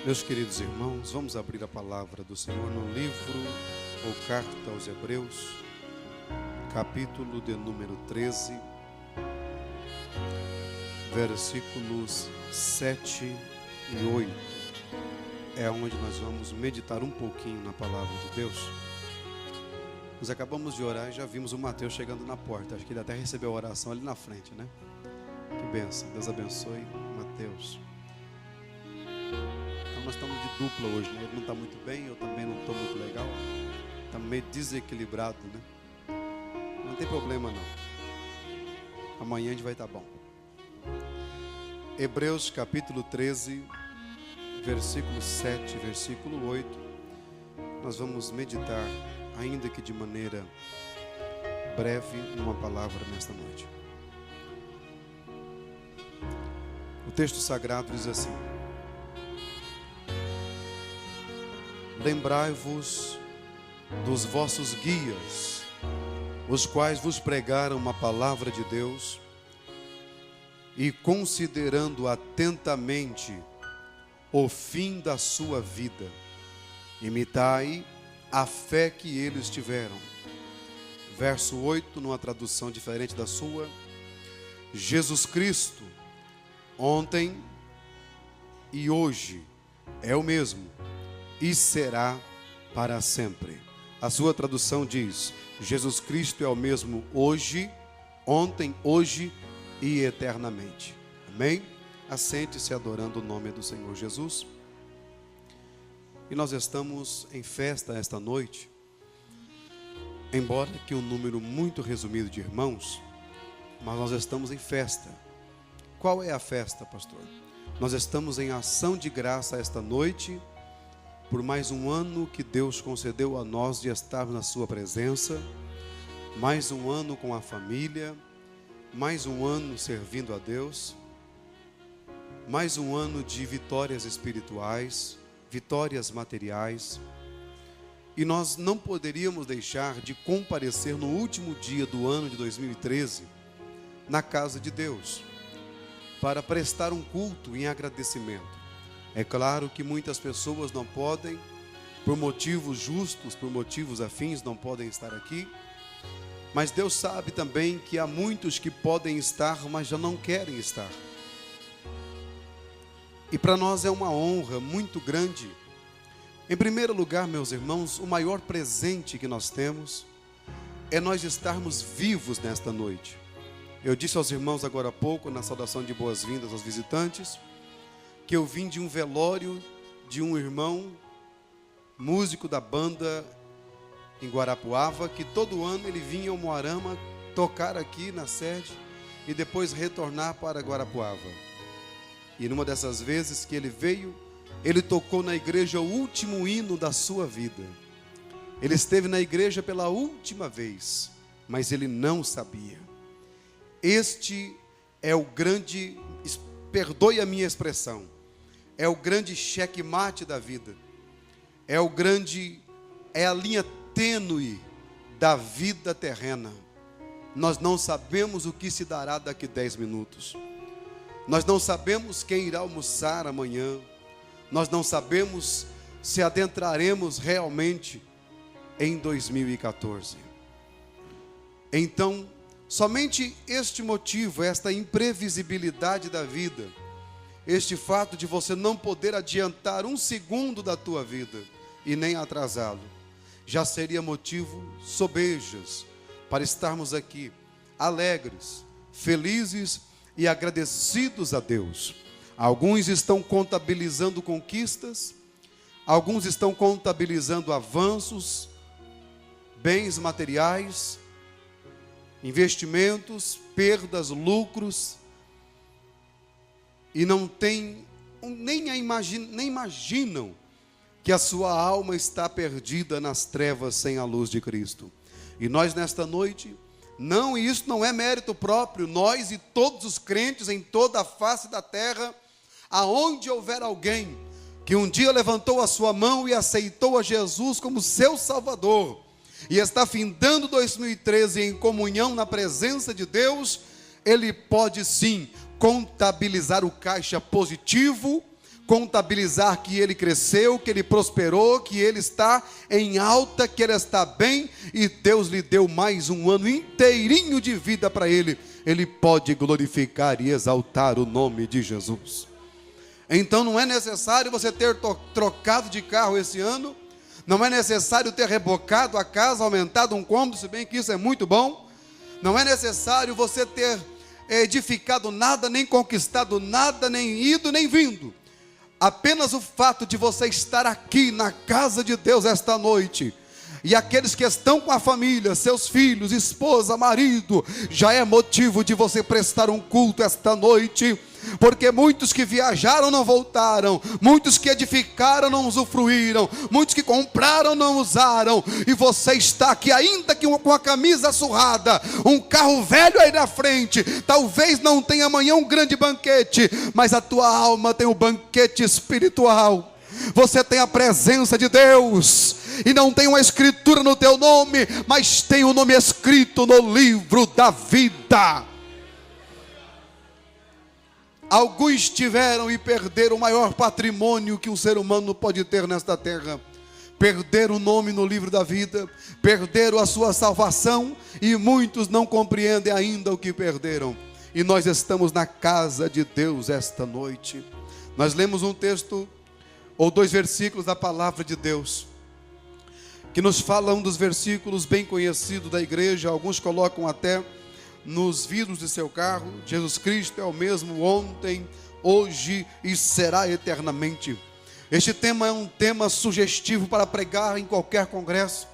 Meus queridos irmãos, vamos abrir a palavra do Senhor no livro ou carta aos Hebreus, capítulo de número 13, versículos 7 e 8. É onde nós vamos meditar um pouquinho na palavra de Deus. Nós acabamos de orar e já vimos o Mateus chegando na porta. Acho que ele até recebeu a oração ali na frente, né? Que bênção, Deus abençoe Mateus. Então nós estamos de dupla hoje, né? Ele não está muito bem, eu também não estou muito legal. Está meio desequilibrado, né? Não tem problema não. Amanhã a gente vai estar bom. Hebreus capítulo 13, versículo 7, versículo 8. Nós vamos meditar, ainda que de maneira breve, numa palavra nesta noite. O texto sagrado diz assim: lembrai-vos dos vossos guias, os quais vos pregaram uma palavra de Deus, e considerando atentamente o fim da sua vida, imitai a fé que eles tiveram. Verso 8, numa tradução diferente da sua: Jesus Cristo, ontem e hoje, é o mesmo, e será para sempre. A sua tradução diz: Jesus Cristo é o mesmo hoje, ontem, hoje e eternamente. Amém? Assente-se adorando o nome do Senhor Jesus. E nós estamos em festa esta noite, embora que um número muito resumido de irmãos, mas nós estamos em festa. Qual é a festa, pastor? Nós estamos em ação de graça esta noite, por mais um ano que Deus concedeu a nós de estar na sua presença, mais um ano com a família, mais um ano servindo a Deus, mais um ano de vitórias espirituais, vitórias materiais. E nós não poderíamos deixar de comparecer no último dia do ano de 2013 na casa de Deus, para prestar um culto em agradecimento. É claro que muitas pessoas não podem, por motivos justos, por motivos afins, não podem estar aqui. Mas Deus sabe também que há muitos que podem estar, mas já não querem estar. E para nós é uma honra muito grande. Em primeiro lugar, meus irmãos, o maior presente que nós temos é nós estarmos vivos nesta noite. Eu disse aos irmãos agora há pouco, na saudação de boas-vindas aos visitantes, que eu vim de um velório de um irmão, músico da banda em Guarapuava, que todo ano ele vinha ao Moarama tocar aqui na sede e depois retornar para Guarapuava. E numa dessas vezes que ele veio, ele tocou na igreja o último hino da sua vida. Ele esteve na igreja pela última vez, mas ele não sabia. Este é o grande, perdoe a minha expressão, é o grande checkmate da vida. É a linha tênue da vida terrena. Nós não sabemos o que se dará daqui 10 minutos. Nós não sabemos quem irá almoçar amanhã. Nós não sabemos se adentraremos realmente em 2014. Então, somente este motivo, esta imprevisibilidade da vida, este fato de você não poder adiantar um segundo da tua vida e nem atrasá-lo, já seria motivo sobejas para estarmos aqui alegres, felizes e agradecidos a Deus. Alguns estão contabilizando conquistas, alguns estão contabilizando avanços, bens materiais, investimentos, perdas, lucros, e não tem, nem imaginam que a sua alma está perdida nas trevas sem a luz de Cristo. E nós nesta noite, e isso não é mérito próprio, nós e todos os crentes em toda a face da terra, aonde houver alguém que um dia levantou a sua mão e aceitou a Jesus como seu Salvador, e está findando 2013 em comunhão na presença de Deus, ele pode sim contabilizar o caixa positivo, contabilizar que ele cresceu, que ele prosperou, que ele está em alta, que ele está bem, e Deus lhe deu mais um ano inteirinho de vida para ele. Ele pode glorificar e exaltar o nome de Jesus. Então não é necessário você ter trocado de carro esse ano, não é necessário ter rebocado a casa, aumentado um cômodo, se bem que isso é muito bom. Não é necessário você ter edificado nada, nem conquistado nada, nem ido, nem vindo. Apenas o fato de você estar aqui na casa de Deus esta noite, e aqueles que estão com a família, seus filhos, esposa, marido, já é motivo de você prestar um culto esta noite, porque muitos que viajaram não voltaram, muitos que edificaram não usufruíram, muitos que compraram não usaram, e você está aqui ainda que com a camisa surrada, um carro velho aí na frente. Talvez não tenha amanhã um grande banquete, mas a tua alma tem um banquete espiritual. Você tem a presença de Deus, e não tem uma escritura no teu nome, mas tem o nome escrito no livro da vida. Alguns tiveram e perderam o maior patrimônio que um ser humano pode ter nesta terra. Perderam o nome no livro da vida, perderam a sua salvação, e muitos não compreendem ainda o que perderam. E nós estamos na casa de Deus esta noite. Nós lemos um texto ou 2 versículos da palavra de Deus, que nos fala, um dos versículos bem conhecidos da igreja. Alguns colocam até nos vidros de seu carro: Jesus Cristo é o mesmo ontem, hoje e será eternamente. Este tema é um tema sugestivo para pregar em qualquer congresso,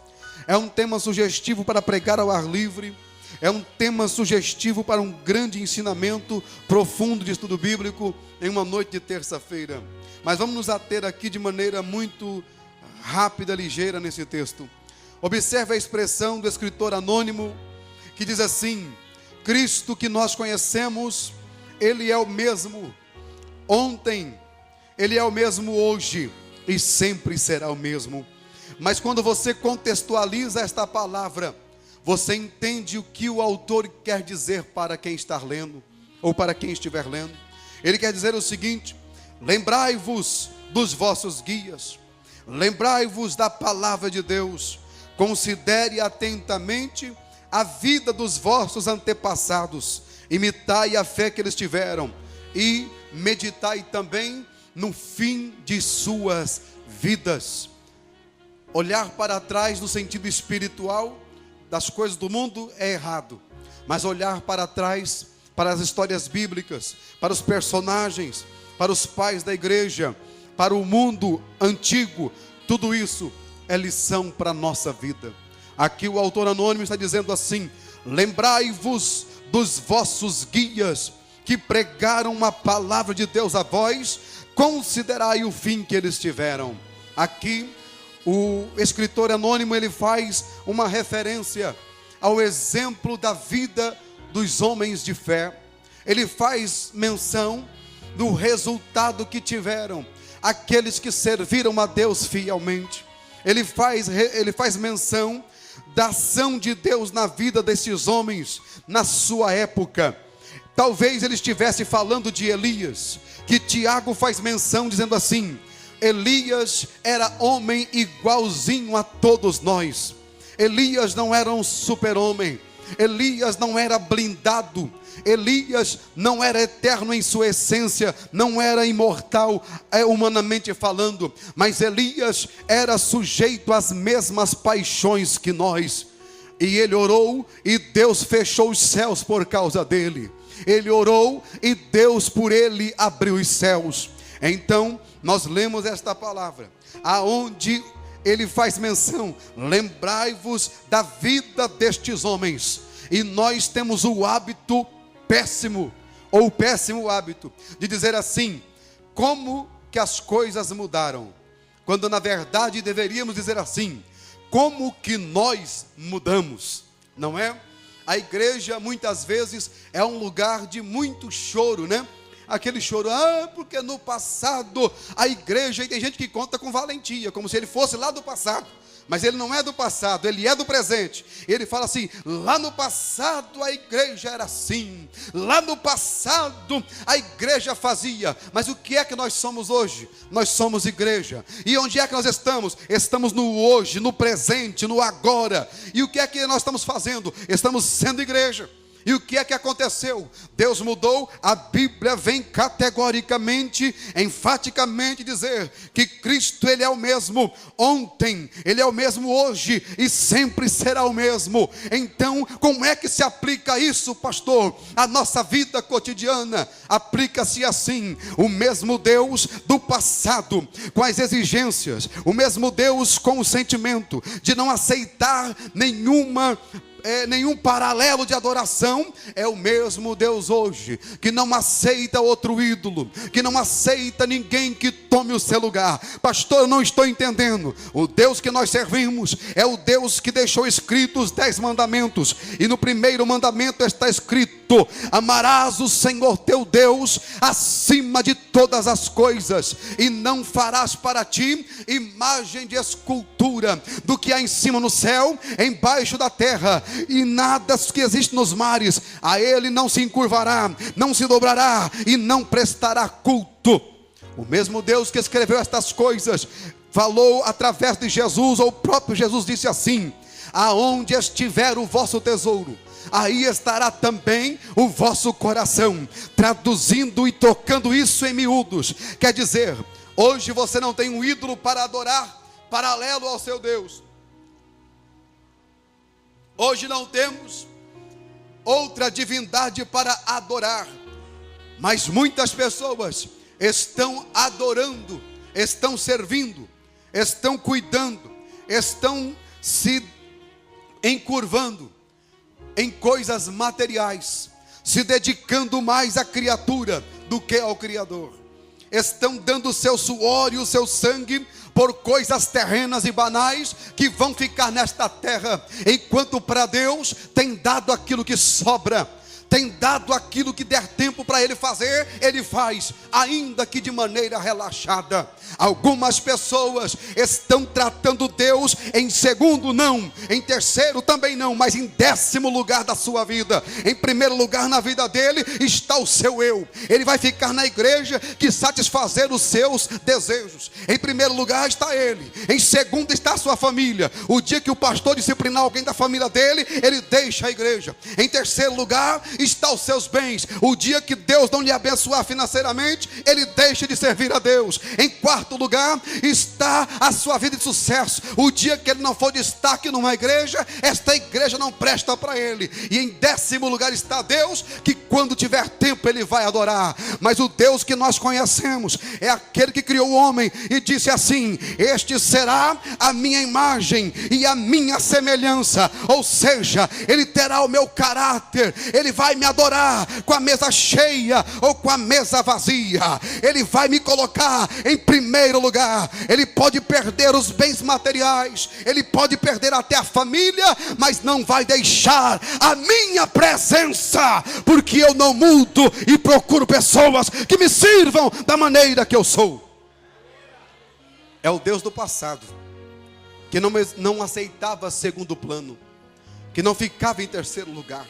é um tema sugestivo para pregar ao ar livre, é um tema sugestivo para um grande ensinamento profundo de estudo bíblico em uma noite de terça-feira. Mas vamos nos ater aqui de maneira muito rápida, ligeira nesse texto. Observe a expressão do escritor anônimo, que diz assim: Cristo que nós conhecemos, Ele é o mesmo ontem, Ele é o mesmo hoje e sempre será o mesmo. Mas quando você contextualiza esta palavra, você entende o que o autor quer dizer para quem está lendo, ou para quem estiver lendo. Ele quer dizer o seguinte: lembrai-vos dos vossos guias, lembrai-vos da palavra de Deus, considere atentamente a vida dos vossos antepassados, imitai a fé que eles tiveram, e meditai também no fim de suas vidas. Olhar para trás no sentido espiritual das coisas do mundo é errado, mas olhar para trás, para as histórias bíblicas, para os personagens, para os pais da igreja, para o mundo antigo, tudo isso é lição para a nossa vida. Aqui o autor anônimo está dizendo assim: lembrai-vos dos vossos guias, que pregaram uma palavra de Deus a vós, considerai o fim que eles tiveram. Aqui o escritor anônimo, ele faz uma referência ao exemplo da vida dos homens de fé. Ele faz menção do resultado que tiveram aqueles que serviram a Deus fielmente. Ele faz menção da ação de Deus na vida desses homens na sua época. Talvez ele estivesse falando de Elias, que Tiago faz menção dizendo assim: Elias era homem igualzinho a todos nós. Elias não era um super-homem, Elias não era blindado, Elias não era eterno em sua essência, não era imortal, humanamente falando, mas Elias era sujeito às mesmas paixões que nós. E ele orou e Deus fechou os céus por causa dele. Ele orou e Deus por ele abriu os céus. Então nós lemos esta palavra, aonde ele faz menção: lembrai-vos da vida destes homens. E nós temos o hábito péssimo, ou o péssimo hábito, de dizer assim: como que as coisas mudaram? Quando na verdade deveríamos dizer assim: como que nós mudamos? Não é? A igreja muitas vezes é um lugar de muito choro, né? Aquele choro: porque no passado a igreja, e tem gente que conta com valentia, como se ele fosse lá do passado. Mas ele não é do passado, ele é do presente. Ele fala assim: lá no passado a igreja era assim, lá no passado a igreja fazia. Mas o que é que nós somos hoje? Nós somos igreja. E onde é que nós estamos? Estamos no hoje, no presente, no agora. E o que é que nós estamos fazendo? Estamos sendo igreja. E o que é que aconteceu? Deus mudou. A Bíblia vem categoricamente, enfaticamente dizer que Cristo, Ele é o mesmo ontem, Ele é o mesmo hoje e sempre será o mesmo. Então, como é que se aplica isso, pastor? A nossa vida cotidiana aplica-se assim: o mesmo Deus do passado, com as exigências, o mesmo Deus com o sentimento de não aceitar nenhum paralelo de adoração, é o mesmo Deus hoje, que não aceita outro ídolo, que não aceita ninguém que tome o seu lugar. Pastor, eu não estou entendendo. O Deus que nós servimos é o Deus que deixou escritos os 10 mandamentos, e no primeiro mandamento está escrito: amarás o Senhor teu Deus acima de todas as coisas, e não farás para ti imagem de escultura do que há em cima no céu, embaixo da terra, e nada que existe nos mares. A ele não se encurvará, não se dobrará e não prestará culto. O mesmo Deus que escreveu estas coisas falou através de Jesus, ou o próprio Jesus disse assim: aonde estiver o vosso tesouro, aí estará também o vosso coração. Traduzindo e tocando isso em miúdos, quer dizer, hoje você não tem um ídolo para adorar paralelo ao seu Deus. Hoje não temos outra divindade para adorar, mas muitas pessoas estão adorando, estão servindo, estão cuidando, estão se encurvando em coisas materiais, se dedicando mais à criatura do que ao Criador. Estão dando o seu suor e o seu sangue por coisas terrenas e banais que vão ficar nesta terra, enquanto para Deus tem dado aquilo que sobra, tem dado aquilo que der tempo para Ele fazer, Ele faz, ainda que de maneira relaxada. Algumas pessoas estão tratando Deus em segundo não, em terceiro também não, mas em 10º lugar da sua vida. Em primeiro lugar na vida dele está o seu eu. Ele vai ficar na igreja que satisfazer os seus desejos. Em primeiro lugar está ele, em segundo está a sua família. O dia que o pastor disciplinar alguém da família dele, ele deixa a igreja. Em terceiro lugar está os seus bens. O dia que Deus não lhe abençoar financeiramente, ele deixa de servir a Deus. Em quarto lugar está a sua vida de sucesso. O dia que ele não for destaque numa igreja, esta igreja não presta para ele. E em 10º lugar está Deus, que quando tiver tempo ele vai adorar. Mas o Deus que nós conhecemos é aquele que criou o homem e disse assim: este será a minha imagem e a minha semelhança. Ou seja, ele terá o meu caráter. Ele vai me adorar com a mesa cheia ou com a mesa vazia. Ele vai me colocar em primeiro lugar. Ele pode perder os bens materiais, ele pode perder até a família, mas não vai deixar a minha presença, porque eu não mudo e procuro pessoas que me sirvam da maneira que eu sou. É o Deus do passado, que não aceitava segundo plano, que não ficava em terceiro lugar,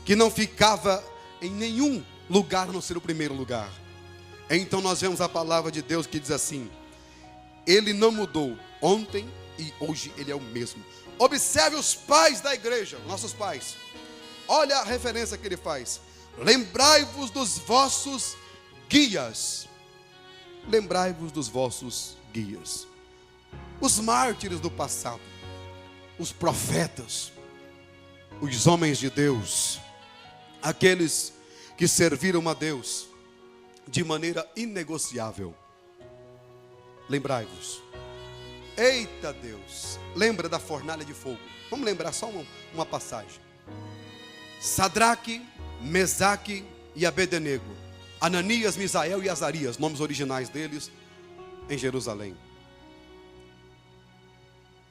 que não ficava em nenhum lugar a não ser o primeiro lugar. Então nós vemos a palavra de Deus que diz assim: ele não mudou ontem e hoje ele é o mesmo. Observe os pais da igreja, nossos pais. Olha a referência que ele faz: lembrai-vos dos vossos guias. Lembrai-vos dos vossos guias. Os mártires do passado, os profetas, os homens de Deus, aqueles que serviram a Deus de maneira inegociável. Lembrai-vos. Eita Deus, lembra da fornalha de fogo. Vamos lembrar só uma passagem. Sadraque, Mesaque e Abednego, Ananias, Misael e Azarias, nomes originais deles, em Jerusalém.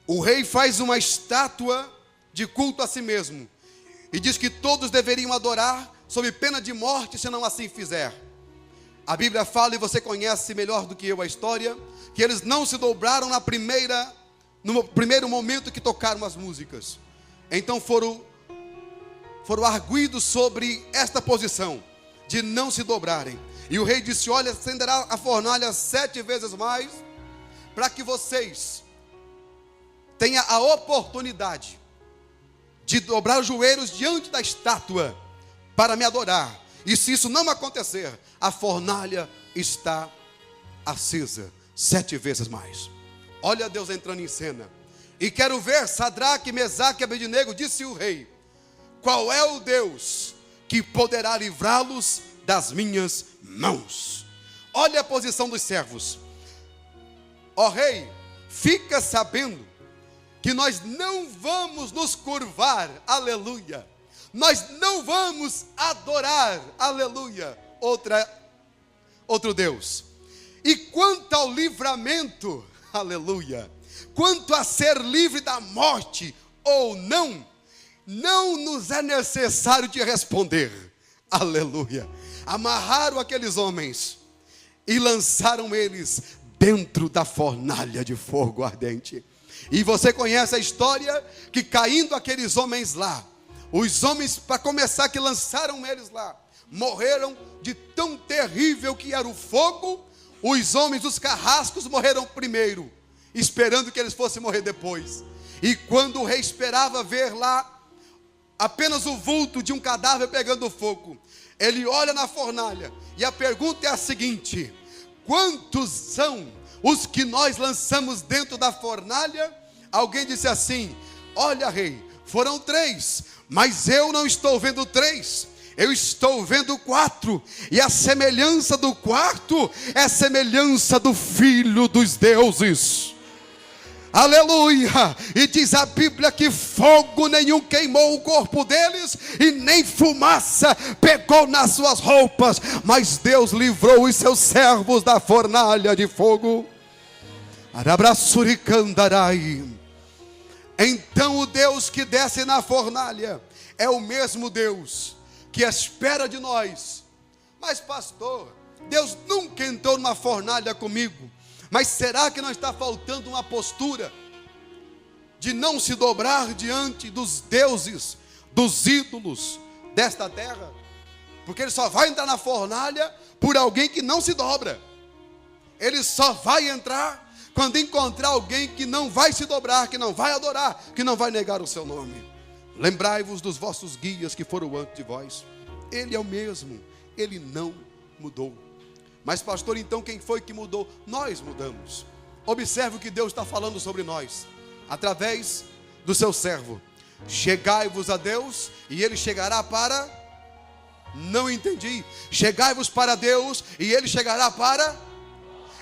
O rei faz uma estátua de culto a si mesmo e diz que todos deveriam adorar sob pena de morte se não assim fizer. A Bíblia fala, e você conhece melhor do que eu a história, que eles não se dobraram na primeira no primeiro momento que tocaram as músicas. Então foram arguidos sobre esta posição de não se dobrarem. E o rei disse: olha, acenderá a fornalha 7 vezes mais, para que vocês tenham a oportunidade de dobrar os joelhos diante da estátua para me adorar. E se isso não acontecer, a fornalha está acesa 7 vezes mais. Olha Deus entrando em cena. E quero ver Sadraque, Mesaque e Abednego, disse o rei: qual é o Deus que poderá livrá-los das minhas mãos? Olha a posição dos servos. Ó rei, fica sabendo que nós não vamos nos curvar, aleluia. Nós não vamos adorar, aleluia, outro Deus. E quanto ao livramento, aleluia, quanto a ser livre da morte ou não, não nos é necessário de responder, aleluia. Amarraram aqueles homens e lançaram eles dentro da fornalha de fogo ardente. E você conhece a história, que caindo aqueles homens lá, os homens, para começar, que lançaram eles lá, morreram de tão terrível que era o fogo. Os homens dos carrascos morreram primeiro, esperando que eles fossem morrer depois. E quando o rei esperava ver lá apenas o vulto de um cadáver pegando fogo, ele olha na fornalha, e a pergunta é a seguinte: quantos são os que nós lançamos dentro da fornalha? Alguém disse assim: olha rei, foram 3, mas eu não estou vendo 3, eu estou vendo 4, e a semelhança do 4 é semelhança do Filho dos deuses, aleluia. E diz a Bíblia que fogo nenhum queimou o corpo deles, e nem fumaça pegou nas suas roupas, mas Deus livrou os seus servos da fornalha de fogo. Arabraçuricandarai. Então o Deus que desce na fornalha é o mesmo Deus que espera de nós. Mas pastor, Deus nunca entrou numa fornalha comigo. Mas será que não está faltando uma postura de não se dobrar diante dos deuses, dos ídolos desta terra? Porque ele só vai entrar na fornalha por alguém que não se dobra. Ele só vai entrar quando encontrar alguém que não vai se dobrar, que não vai adorar, que não vai negar o seu nome. Lembrai-vos dos vossos guias que foram antes de vós. Ele é o mesmo, ele não mudou. Mas pastor, então quem foi que mudou? Nós mudamos. Observe o que Deus está falando sobre nós, através do seu servo. Chegai-vos a Deus, e ele chegará para... Não entendi. Chegai-vos para Deus, e ele chegará para...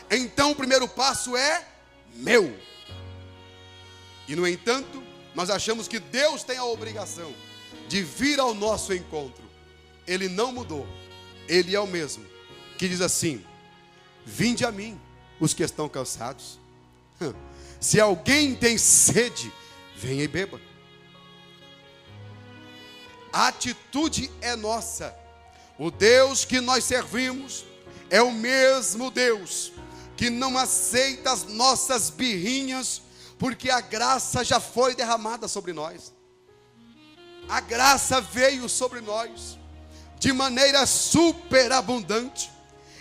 Então o primeiro passo é meu. E no entanto, nós achamos que Deus tem a obrigação de vir ao nosso encontro. Ele não mudou. Ele é o mesmo, que diz assim: vinde a mim, os que estão cansados. Se alguém tem sede, venha e beba. A atitude é nossa. O Deus que nós servimos é o mesmo Deus que não aceita as nossas birrinhas, porque a graça já foi derramada sobre nós. A graça veio sobre nós de maneira superabundante.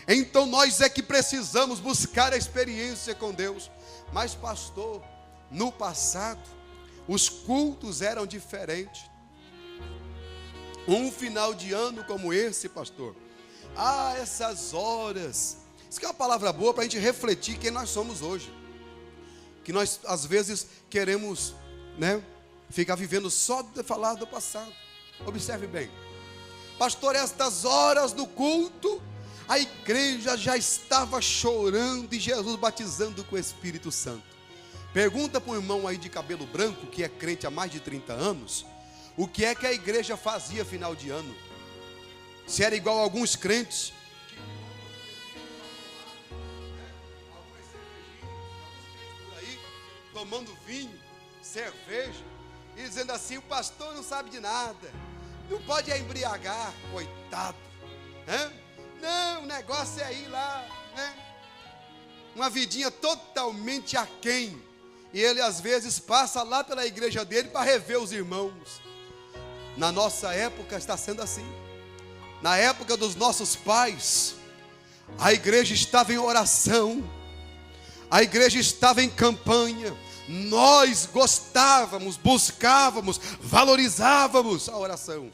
Então nós é que precisamos buscar a experiência com Deus. Mas pastor, no passado os cultos eram diferentes. Um final de ano como esse, pastor, essas horas, isso que é uma palavra boa para a gente refletir quem nós somos hoje. Que nós às vezes queremos, ficar vivendo só de falar do passado. Observe bem, pastor, estas horas do culto, a igreja já estava chorando e Jesus batizando com o Espírito Santo. Pergunta para um irmão aí de cabelo branco, que é crente há mais de 30 anos, o que é que a igreja fazia final de ano. Se era igual a alguns crentes, tomando vinho, cerveja, e dizendo assim: o pastor não sabe de nada, não pode embriagar, coitado, não, o negócio é ir lá, uma vidinha totalmente aquém. e ele às vezes passa lá pela igreja dele para rever os irmãos. Na nossa época está sendo assim. Na época dos nossos pais, a igreja estava em oração, a igreja estava em campanha. Nós gostávamos, buscávamos, valorizávamos a oração.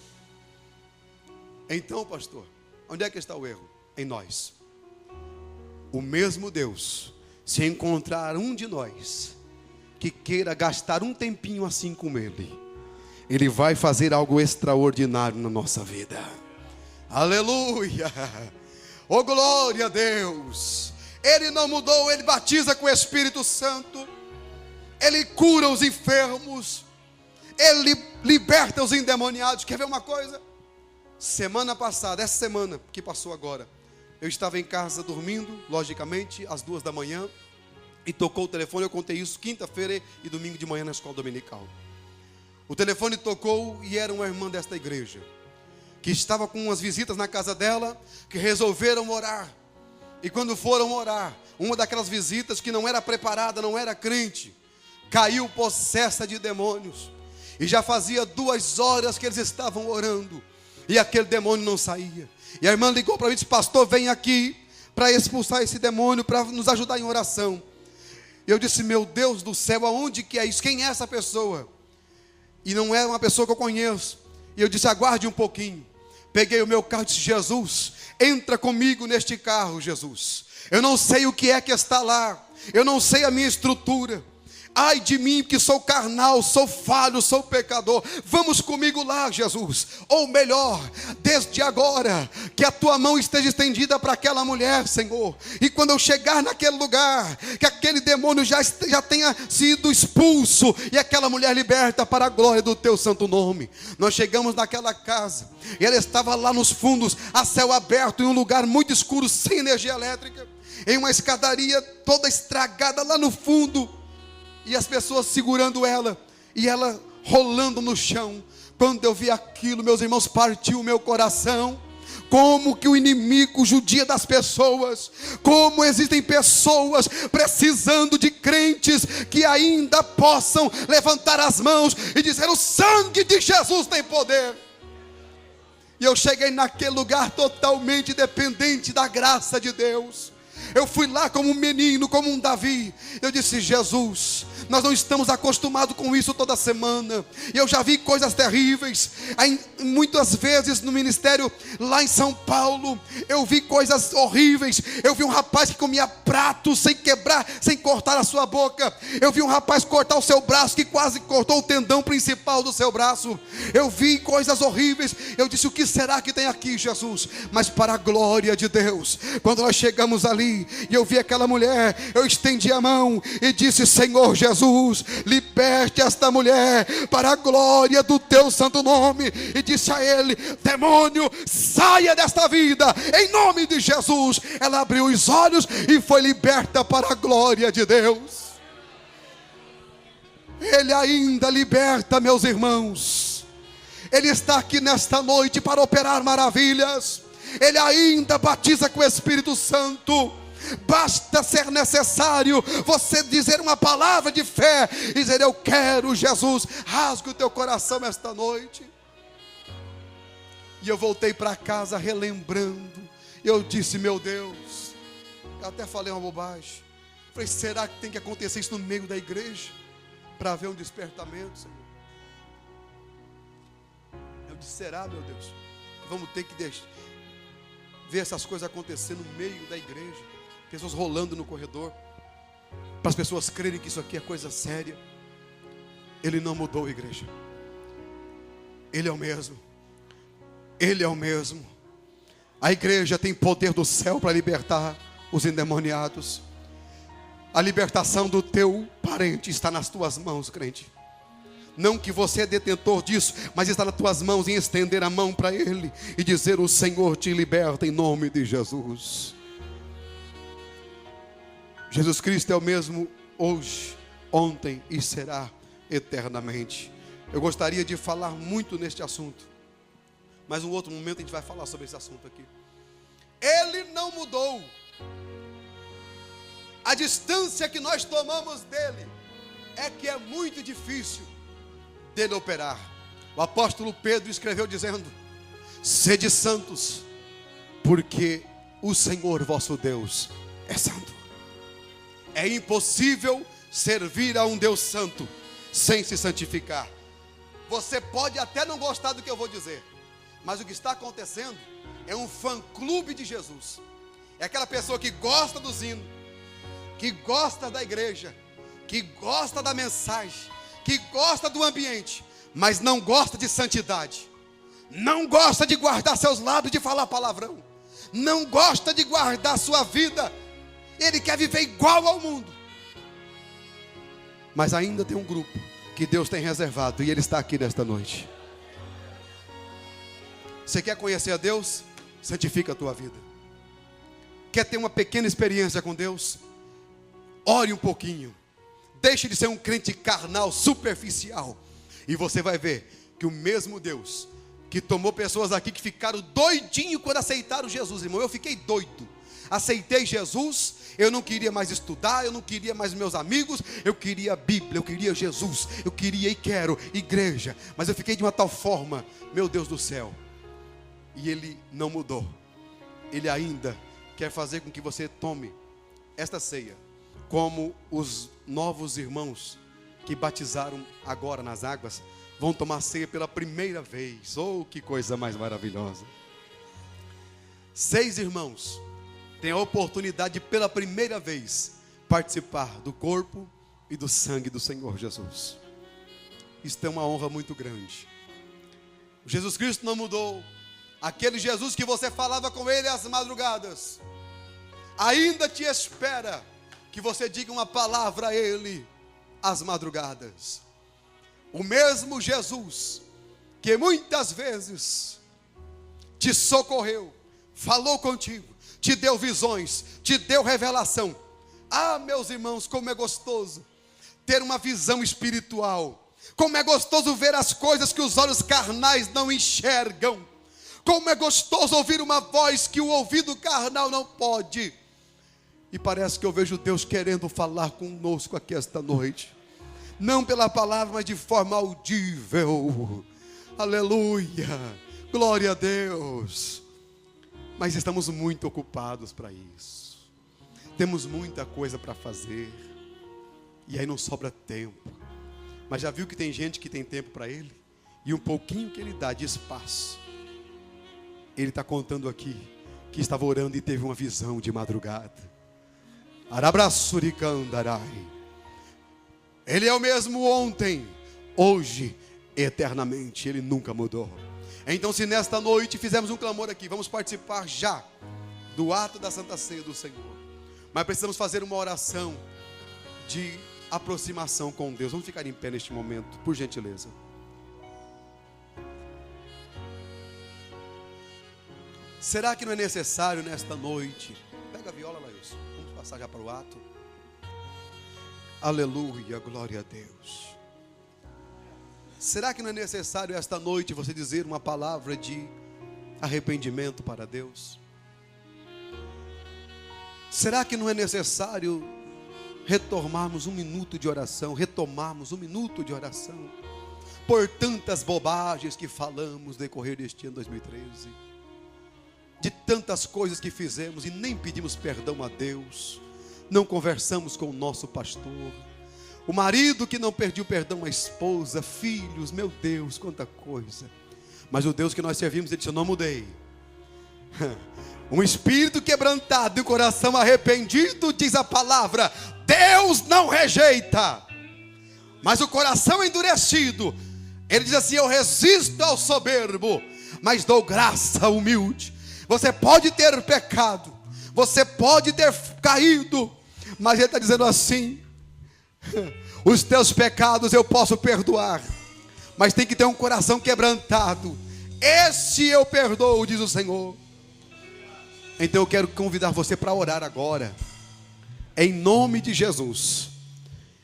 Então, pastor, onde é que está o erro? Em nós. O mesmo Deus, se encontrar um de nós que queira gastar um tempinho assim com Ele, Ele vai fazer algo extraordinário na nossa vida. Aleluia! Oh, glória a Deus! Ele não mudou, Ele batiza com o Espírito Santo, Ele cura os enfermos, Ele liberta os endemoniados. Quer ver uma coisa? Semana passada, essa semana que passou agora, eu estava em casa dormindo, logicamente, às 2 da manhã, e tocou o telefone. Eu contei isso quinta-feira e domingo de manhã na escola dominical. O telefone tocou e era uma irmã desta igreja, que estava com umas visitas na casa dela, que resolveram orar. E quando foram orar, uma daquelas visitas que não era preparada, não era crente, caiu possessa de demônios. E já fazia 2 horas que eles estavam orando, e aquele demônio não saía. E a irmã ligou para mim e disse: pastor, vem aqui para expulsar esse demônio, para nos ajudar em oração. Eu disse: meu Deus do céu, aonde que é isso? Quem é essa pessoa? E não é uma pessoa que eu conheço. E eu disse: aguarde um pouquinho. Peguei o meu carro e disse: Jesus, entra comigo neste carro, Jesus. Eu não sei o que é que está lá, eu não sei a minha estrutura. Ai de mim, que sou carnal, sou falho, sou pecador. Vamos comigo lá, Jesus. Ou melhor, desde agora, que a tua mão esteja estendida para aquela mulher, Senhor. E quando eu chegar naquele lugar, que aquele demônio já tenha sido expulso, e aquela mulher liberta para a glória do teu santo nome. Nós chegamos naquela casa, e ela estava lá nos fundos, a céu aberto, em um lugar muito escuro, sem energia elétrica, em uma escadaria toda estragada lá no fundo. E as pessoas segurando ela, e ela rolando no chão. Quando eu vi aquilo, meus irmãos, partiu o meu coração. Como que o inimigo judia das pessoas, como existem pessoas precisando de crentes que ainda possam levantar as mãos e dizer: o sangue de Jesus tem poder. E eu cheguei naquele lugar totalmente dependente da graça de Deus. Eu fui lá como um menino, como um Davi. Eu disse: Jesus, nós não estamos acostumados com isso toda semana. E eu já vi coisas terríveis. Muitas vezes no ministério lá em São Paulo, eu vi coisas horríveis. Eu vi um rapaz que comia prato sem quebrar, sem cortar a sua boca. Eu vi um rapaz cortar o seu braço, que quase cortou o tendão principal do seu braço. Eu vi coisas horríveis. Eu disse: o que será que tem aqui, Jesus? Mas para a glória de Deus, quando nós chegamos ali e eu vi aquela mulher, eu estendi a mão e disse: Senhor Jesus, liberte esta mulher para a glória do teu santo nome. E disse a ele: demônio, saia desta vida, em nome de Jesus. Ela abriu os olhos e foi liberta para a glória de Deus. Ele ainda liberta, meus irmãos. Ele está aqui nesta noite para operar maravilhas. Ele ainda batiza com o Espírito Santo. Basta ser necessário você dizer uma palavra de fé e dizer: eu quero, Jesus. Rasgue o teu coração esta noite. E eu voltei para casa relembrando. Eu disse: meu Deus, eu até falei uma bobagem. Falei: será que tem que acontecer isso no meio da igreja para haver um despertamento, Senhor? Eu disse: será, meu Deus, vamos ter que ver essas coisas acontecer no meio da igreja? Pessoas rolando no corredor, para as pessoas crerem que isso aqui é coisa séria. Ele não mudou, igreja. Ele é o mesmo. Ele é o mesmo. A igreja tem poder do céu para libertar os endemoniados. A libertação do teu parente está nas tuas mãos, crente. Não que você é detentor disso, mas está nas tuas mãos em estender a mão para ele e dizer: o Senhor te liberta em nome de Jesus. Jesus Cristo é o mesmo hoje, ontem e será eternamente. Eu gostaria de falar muito neste assunto, mas em outro momento a gente vai falar sobre esse assunto aqui. Ele não mudou. A distância que nós tomamos dele é que é muito difícil dele operar. O apóstolo Pedro escreveu dizendo: sede santos, porque o Senhor vosso Deus é santo. É impossível servir a um Deus santo sem se santificar. Você pode até não gostar do que eu vou dizer, mas o que está acontecendo é um fã-clube de Jesus. É aquela pessoa que gosta dos hinos, que gosta da igreja, que gosta da mensagem, que gosta do ambiente, mas não gosta de santidade, não gosta de guardar seus lábios de falar palavrão, não gosta de guardar sua vida. Ele quer viver igual ao mundo. Mas ainda tem um grupo que Deus tem reservado, e Ele está aqui nesta noite. Você quer conhecer a Deus? Santifica a tua vida. Quer ter uma pequena experiência com Deus? Ore um pouquinho. Deixe de ser um crente carnal, superficial, e você vai ver que o mesmo Deus que tomou pessoas aqui que ficaram doidinhos quando aceitaram Jesus, irmão. Eu fiquei doido. Aceitei Jesus, eu não queria mais estudar, eu não queria mais meus amigos, eu queria a Bíblia, eu queria Jesus, eu queria e quero igreja, mas eu fiquei de uma tal forma, meu Deus do céu, e Ele não mudou. Ele ainda quer fazer com que você tome esta ceia, como os novos irmãos que batizaram agora nas águas, vão tomar ceia pela primeira vez. Oh, que coisa mais maravilhosa. 6 irmãos têm a oportunidade de, pela primeira vez, participar do corpo e do sangue do Senhor Jesus. Isto é uma honra muito grande. Jesus Cristo não mudou. Aquele Jesus que você falava com Ele às madrugadas, ainda te espera que você diga uma palavra a Ele às madrugadas. O mesmo Jesus que muitas vezes te socorreu, falou contigo, te deu visões, te deu revelação. Ah, meus irmãos, como é gostoso ter uma visão espiritual. Como é gostoso ver as coisas que os olhos carnais não enxergam. Como é gostoso ouvir uma voz que o ouvido carnal não pode. E parece que eu vejo Deus querendo falar conosco aqui esta noite. Não pela palavra, mas de forma audível. Aleluia, glória a Deus. Mas estamos muito ocupados para isso. Temos muita coisa para fazer. E aí não sobra tempo. Mas já viu que tem gente que tem tempo para Ele? E um pouquinho que Ele dá de espaço, Ele está contando aqui que estava orando e teve uma visão de madrugada. Arabraçuricandarai. Ele é o mesmo ontem, hoje, eternamente. Ele nunca mudou. Então, se nesta noite fizermos um clamor aqui, vamos participar já do ato da Santa Ceia do Senhor. Mas precisamos fazer uma oração de aproximação com Deus. Vamos ficar em pé neste momento, por gentileza. Será que não é necessário nesta noite? Pega a viola, Laílson. Vamos passar já para o ato. Aleluia, glória a Deus. Será que não é necessário esta noite você dizer uma palavra de arrependimento para Deus? Será que não é necessário retomarmos um minuto de oração, por tantas bobagens que falamos no decorrer deste ano 2013, de tantas coisas que fizemos e nem pedimos perdão a Deus, não conversamos com o nosso pastor, o marido que não pediu perdão à esposa, filhos, meu Deus, quanta coisa. Mas o Deus que nós servimos, Ele disse: eu não mudei. Um espírito quebrantado e um coração arrependido, diz a palavra, Deus não rejeita. Mas o coração endurecido, Ele diz assim: eu resisto ao soberbo, mas dou graça ao humilde. Você pode ter pecado, você pode ter caído, mas Ele está dizendo assim: os teus pecados eu posso perdoar, mas tem que ter um coração quebrantado. Esse eu perdoo, diz o Senhor. Então eu quero convidar você para orar agora, em nome de Jesus.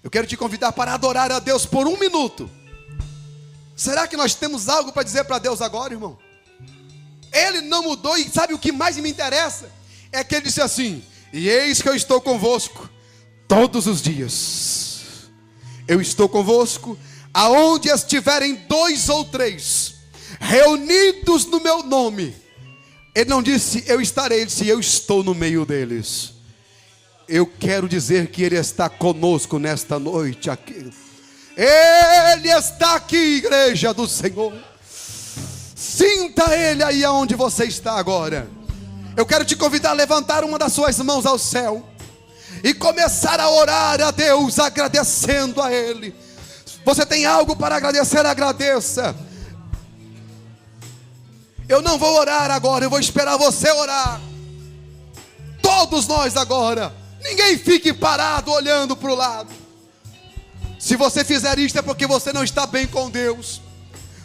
Eu quero te convidar para adorar a Deus por 1 minuto. Será que nós temos algo para dizer para Deus agora, irmão? Ele não mudou, e sabe o que mais me interessa? É que Ele disse assim: e eis que eu estou convosco todos os dias. eu estou convosco, aonde estiverem 2 ou 3 reunidos no meu nome. Ele não disse eu estarei, ele disse eu estou no meio deles. Eu quero dizer que Ele está conosco nesta noite aqui. Ele está aqui, igreja do Senhor. Sinta Ele aí aonde você está agora. Eu quero te convidar a levantar uma das suas mãos ao céu e começar a orar a Deus, agradecendo a Ele. Você tem algo para agradecer, agradeça. Eu não vou orar agora, eu vou esperar você orar. Todos nós agora. Ninguém fique parado olhando para o lado. Se você fizer isto é porque você não está bem com Deus.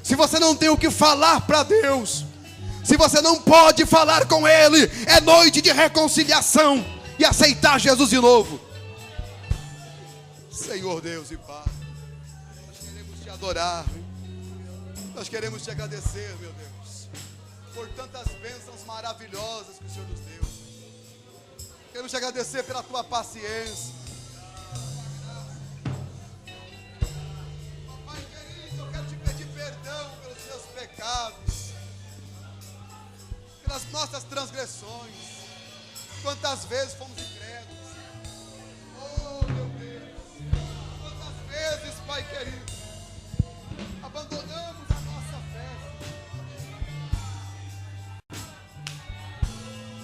Se você não tem o que falar para Deus, se você não pode falar com Ele, é noite de reconciliação e aceitar Jesus de novo. Senhor Deus e Pai, nós queremos te adorar, nós queremos te agradecer, meu Deus, por tantas bênçãos maravilhosas que o Senhor nos deu. Queremos te agradecer pela tua paciência. Pai querido, eu quero te pedir perdão pelos seus pecados, pelas nossas transgressões. Quantas vezes fomos incrédulos. Oh, meu Deus. Quantas vezes, Pai querido, abandonamos a nossa fé.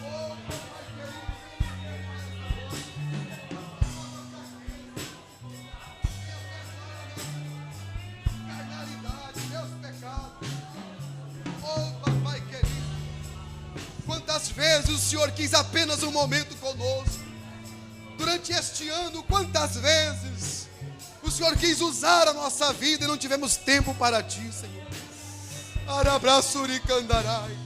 Oh, Pai querido, carnalidade, meus pecados. Oh, Papai querido, quantas vezes o Senhor quis apenas um momento conosco. Durante este ano, quantas vezes o Senhor quis usar a nossa vida e não tivemos tempo para ti, Senhor. Arabraçuricandarai.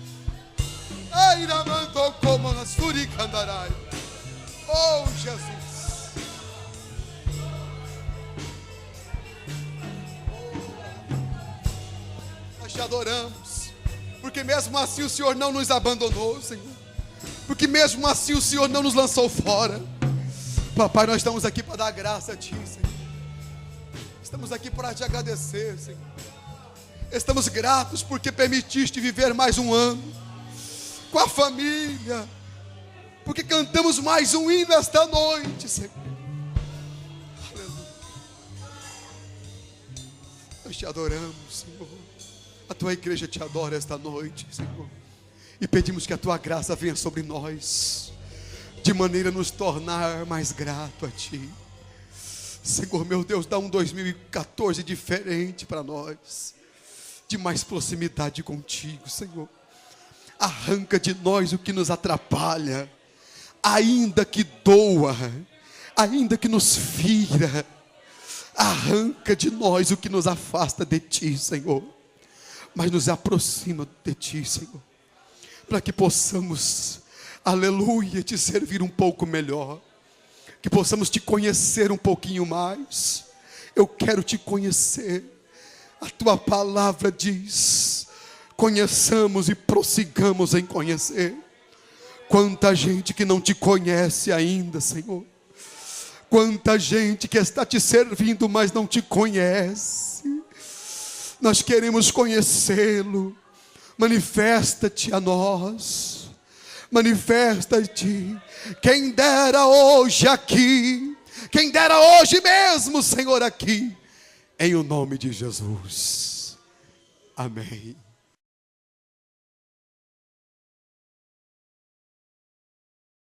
Airamantocomanasuricandarai. Oh, Jesus. Nós te adoramos, porque mesmo assim o Senhor não nos abandonou, Senhor. Porque mesmo assim o Senhor não nos lançou fora. Papai, nós estamos aqui para dar graça a Ti, Senhor. Estamos aqui para te agradecer, Senhor. Estamos gratos porque permitiste viver mais um ano com a família, porque cantamos mais um hino esta noite, Senhor. Aleluia. Nós te adoramos, Senhor. A tua igreja te adora esta noite, Senhor. E pedimos que a tua graça venha sobre nós, de maneira a nos tornar mais grato a Ti. Senhor, meu Deus, dá um 2014 diferente para nós, de mais proximidade contigo, Senhor. Arranca de nós o que nos atrapalha, ainda que doa, ainda que nos fira. Arranca de nós o que nos afasta de Ti, Senhor, mas nos aproxima de Ti, Senhor, para que possamos, aleluia, Te servir um pouco melhor, que possamos Te conhecer um pouquinho mais. Eu quero Te conhecer. A Tua palavra diz: conheçamos e prossigamos em conhecer. Quanta gente que não Te conhece ainda, Senhor. Quanta gente que está Te servindo, mas não Te conhece. Nós queremos conhecê-lo. Manifesta-te a nós. Manifesta-te. Quem dera hoje aqui. Quem dera hoje mesmo, Senhor, aqui. Em o nome de Jesus. Amém.